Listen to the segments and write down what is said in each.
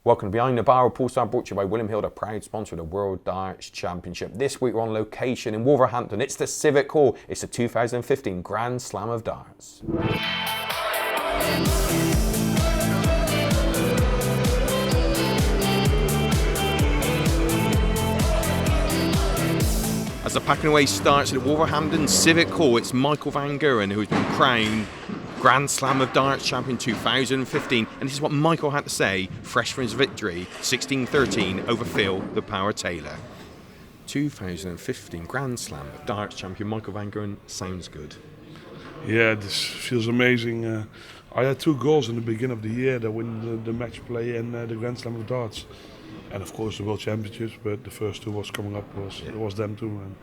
Welcome to Behind the Bar, a poolside brought to you by William Hill, a proud sponsor of the World Darts Championship. This week we're on location in Wolverhampton. It's the Civic Hall. It's the 2015 Grand Slam of Darts. As the packing away starts at Wolverhampton Civic Hall, it's Michael van Gerwen who has been crowned Grand Slam of Darts Champion 2015, and this is what Michael had to say, fresh from his victory, 16-13 over Phil the Power Taylor. 2015 Grand Slam of Darts Champion Michael van Gerwen, sounds good. Yeah, this feels amazing. I had 2 goals in the beginning of the year that win the match play and the Grand Slam of Darts. And of course the World Championships, but the first 2 was coming up, was them too. And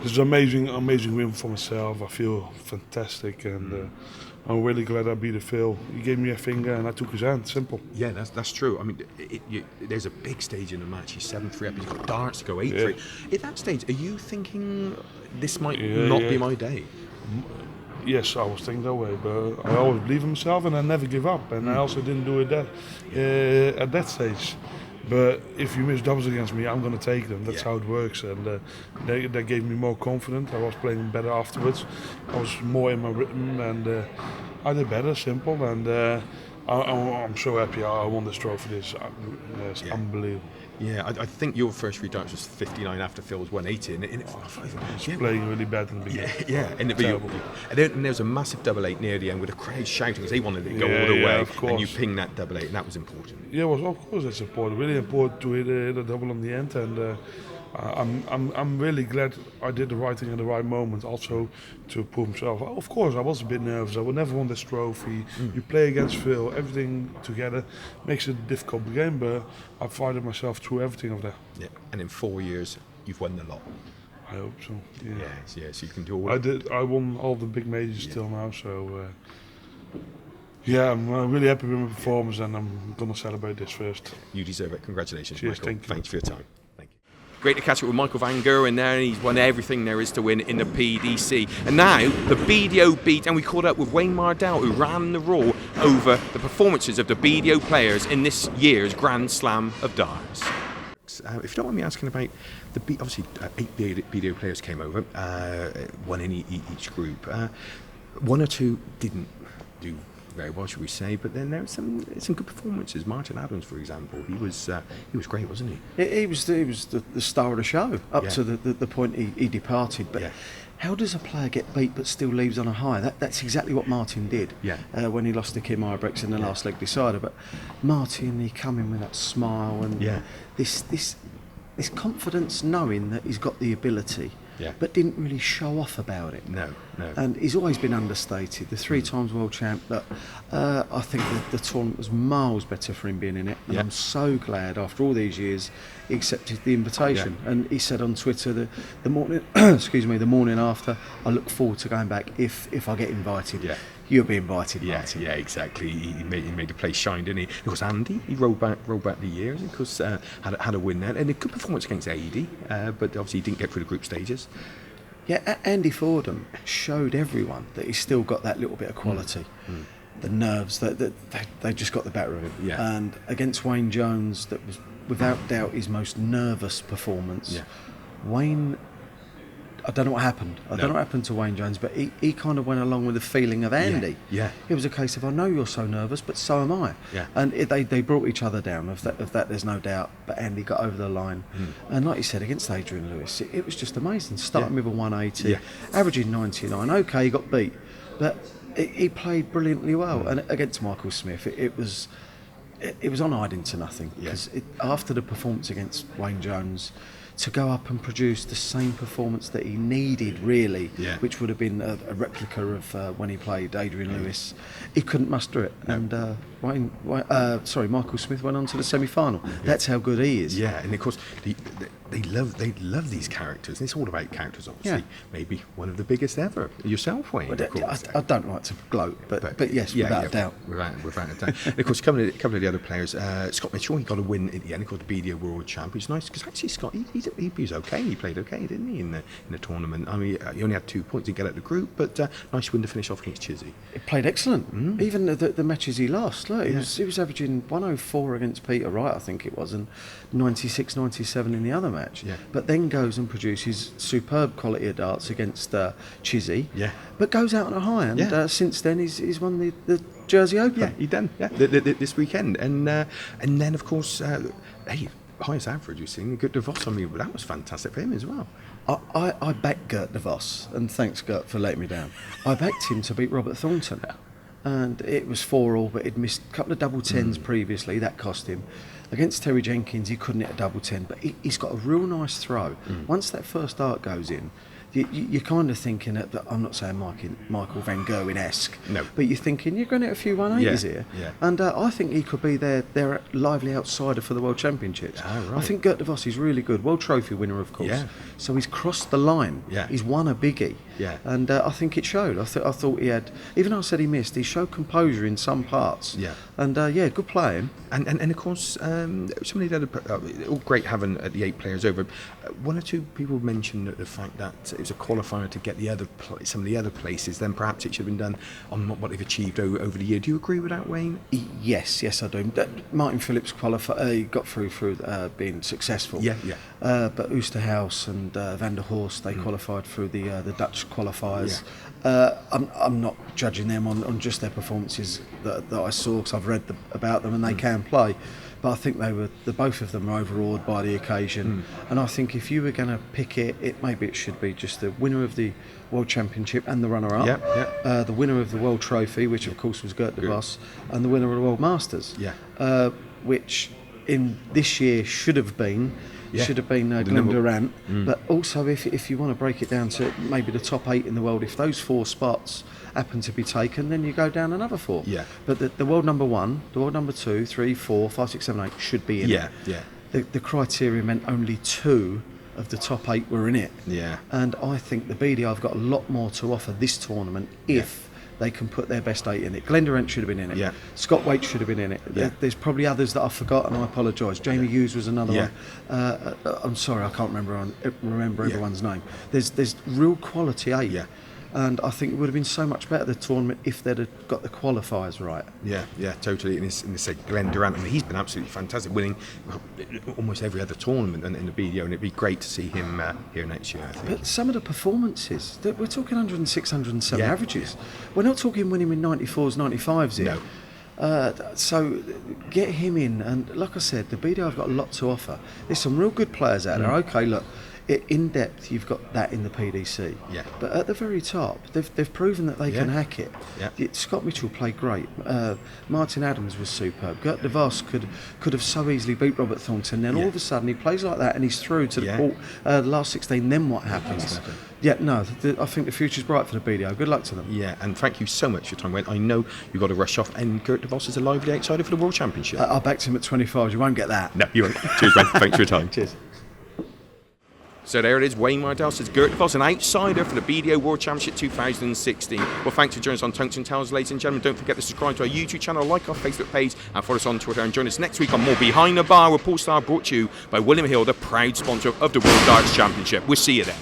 this is an amazing win for myself. I feel fantastic, and I'm really glad I beat Phil. He gave me a finger and I took his hand, simple. Yeah, that's true. I mean, there's a big stage in the match. He's 7-3 up, he's got darts to go 8-3. At that stage, are you thinking this might not be my day? Yes, I was thinking that way, but I always believe in myself and I never give up. And I also didn't do it at that stage. But if you miss doubles against me, I'm going to take them. That's how it works. And that gave me more confidence. I was playing better afterwards. I was more in my rhythm, and I did better, simple. And I'm so happy I won this trophy. It's unbelievable. Yeah, I think your first 3 darts was 59 after Phil was 180. And playing really bad in the beginning. Yeah. And then there was a massive double 8 near the end with the crowd shouting because they wanted it to go all the way. Of course. And you pinged that double 8, and that was important. Yeah, well, of course it's important. Really important to hit a double on the end. And I'm really glad I did the right thing at the right moment, also to prove myself. Of course, I was a bit nervous. I would never won this trophy. You play against Phil, everything together makes it a difficult game, but I fighted myself through everything of that. Yeah, and in 4 years, you've won a lot. I hope so. Yeah, so you can do all. I won all the big majors till now, so. I'm really happy with my performance, and I'm going to celebrate this first. You deserve it. Congratulations, Cheers, Michael. thank you. Thanks for your time. Thank you. Great to catch up with Michael van Gerwen there, and he's won everything there is to win in the PDC. And now the BDO beat, and we caught up with Wayne Mardle, who ran the Raw over the performances of the BDO players in this year's Grand Slam of Darts. If you don't mind me asking about obviously 8 BDO players came over, 1 in each group. 1 or 2 didn't do very well, should we say, but then there were some good performances. Martin Adams, for example, he was great, wasn't he? He was the star of the show up to the point he departed. But how does a player get beat but still leaves on a high? That's exactly what Martin did when he lost to Kim Ibrex in the last leg decider. But Martin, he come in with that smile and this confidence, knowing that he's got the ability. But didn't really show off about it. No. And he's always been understated. The 3 times world champ, but I think the tournament was miles better for him being in it. And I'm so glad after all these years he accepted the invitation. And he said on Twitter the morning, the morning after, I look forward to going back if I get invited. You'll be invited, Martin. Yeah, exactly. He made the place shine, didn't he? Of course, Andy, he rolled back the years. Of course, had a win there, and a good performance against AD, but obviously he didn't get through the group stages. Yeah, Andy Fordham showed everyone that he's still got that little bit of quality. The nerves, they just got the better of him. And against Wayne Jones, that was without doubt his most nervous performance. Wayne, I don't know what happened. I don't know what happened to Wayne Jones, but he kind of went along with the feeling of Andy. It was a case of, I know you're so nervous, but so am I. And they brought each other down. Of that, there's no doubt. But Andy got over the line. And like you said, against Adrian Lewis, it was just amazing. Starting with a 180, averaging 99. Okay, he got beat, but he played brilliantly well. And against Michael Smith, it was on hiding to nothing. Because after the performance against Wayne Jones, to go up and produce the same performance that he needed, really, which would have been a replica of when he played Adrian Lewis, he couldn't muster it. And Michael Smith went on to the semi-final. That's how good he is. And of course they love these characters. And it's all about characters, obviously. Maybe one of the biggest ever. Yourself, Wayne. I don't like to gloat, but yes, without a doubt. Without a doubt. And of course, a couple of the other players, Scott Mitchell, he got a win at the end. He got the BDO World Champ. It's nice because actually Scott, he was okay. He played okay, didn't he, in the tournament? I mean, he only had 2 points to get out of the group, but nice win to finish off against Chizzy. He played excellent. Even the matches he lost. Look, he was averaging 104 against Peter Wright, I think it was, and 96, 97 in the other match. Yeah. But then goes and produces superb quality of darts against Chizzy. Yeah. But goes out on a high, and since then he's won the Jersey Open. Yeah, he done. Yeah, this weekend, and then of course, highest average we've seen. Gert de Vos, I mean, that was fantastic for him as well. I backed Gert de Vos, and thanks Gert for letting me down. I backed him to beat Robert Thornton, and it was 4-all, but he'd missed a couple of double tens previously. That cost him. Against Terry Jenkins, he couldn't hit a double 10, but he's got a real nice throw. Once that first dart goes in, you're kind of thinking that I'm not saying Michael van Gerwen-esque, no, but you're thinking you're going to hit a few 180s here, and I think he could be their lively outsider for the World Championships. Right. I think Gert de Vos is really good, World Trophy winner of course. Yeah. So he's crossed the line. Yeah. He's won a biggie. Yeah. And I think it showed. I thought he had, even though I said he missed, he showed composure in some parts. Yeah. And good playing. And of course, some of the other, all great having the 8 players over. One or two people mentioned the fact that it was a qualifier to get some of the other places. Then perhaps it should have been done on what they've achieved over the year. Do you agree with that, Wayne? Yes, I do. Martin Phillips got through being successful. Yeah. But Oosterhuis and Van der Horst, they qualified through the Dutch qualifiers. I'm not judging them on just their performances that I saw, because I've read about them and they can play. But I think both of them were overawed by the occasion. And I think if you were going to pick maybe it should be just the winner of the World Championship and the runner-up, the winner of the World Trophy, which of course was Gert de Vos, and the winner of the World Masters, which in this year should have been Glenn Durant. But also if you want to break it down to maybe the top 8 in the world, if those 4 spots happen to be taken, then you go down another 4. Yeah. But the world number 1, the world number 2, 3, 4, 5, 6, 7, 8 should be in it. Yeah. The criteria meant only 2 of the top 8 were in it. Yeah. And I think the BDI have got a lot more to offer this tournament if they can put their best 8 in it. Glenn Durant should have been in it. Yeah. Scott Waite should have been in it. Yeah. There's probably others that I've forgotten. I apologise. Jamie Hughes was another one. I'm sorry, I can't remember everyone's name. There's real quality 8. Yeah. And I think it would have been so much better, the tournament, if they'd have got the qualifiers right. Yeah, totally. And it's Glenn Durant, I mean, he's been absolutely fantastic, winning almost every other tournament in the BDO, and it'd be great to see him here next year, I think. But some of the performances, we're talking 106, 107 averages. We're not talking winning with 94s, 95s here. No. So get him in, and like I said, the BDO have got a lot to offer. There's some real good players out there. Okay, look, in depth you've got that in the PDC, but at the very top they've proven that they can hack it. Scott Mitchell played great, Martin Adams was superb, Gert de Vos could have so easily beat Robert Thornton, then all of a sudden he plays like that and he's through to the last 16. Then what happens? I think the future's bright for the BDO. Good luck to them. And thank you so much for your time, Wayne. I know you've got to rush off, and Gert de Vos is a lively outsider for the World Championship. I backed him at 25. You won't get that. No, you won't. Cheers, Wayne. Thanks for your time. Cheers. So there it is, Wayne Mardle says Gert de Vos, an outsider for the BDO World Championship 2016. Well, thanks for joining us on TungstenTales, ladies and gentlemen. Don't forget to subscribe to our YouTube channel, like our Facebook page, and follow us on Twitter. And join us next week on more Behind the Bar with Paul Starr, brought to you by William Hill, the proud sponsor of the World Darts Championship. We'll see you then.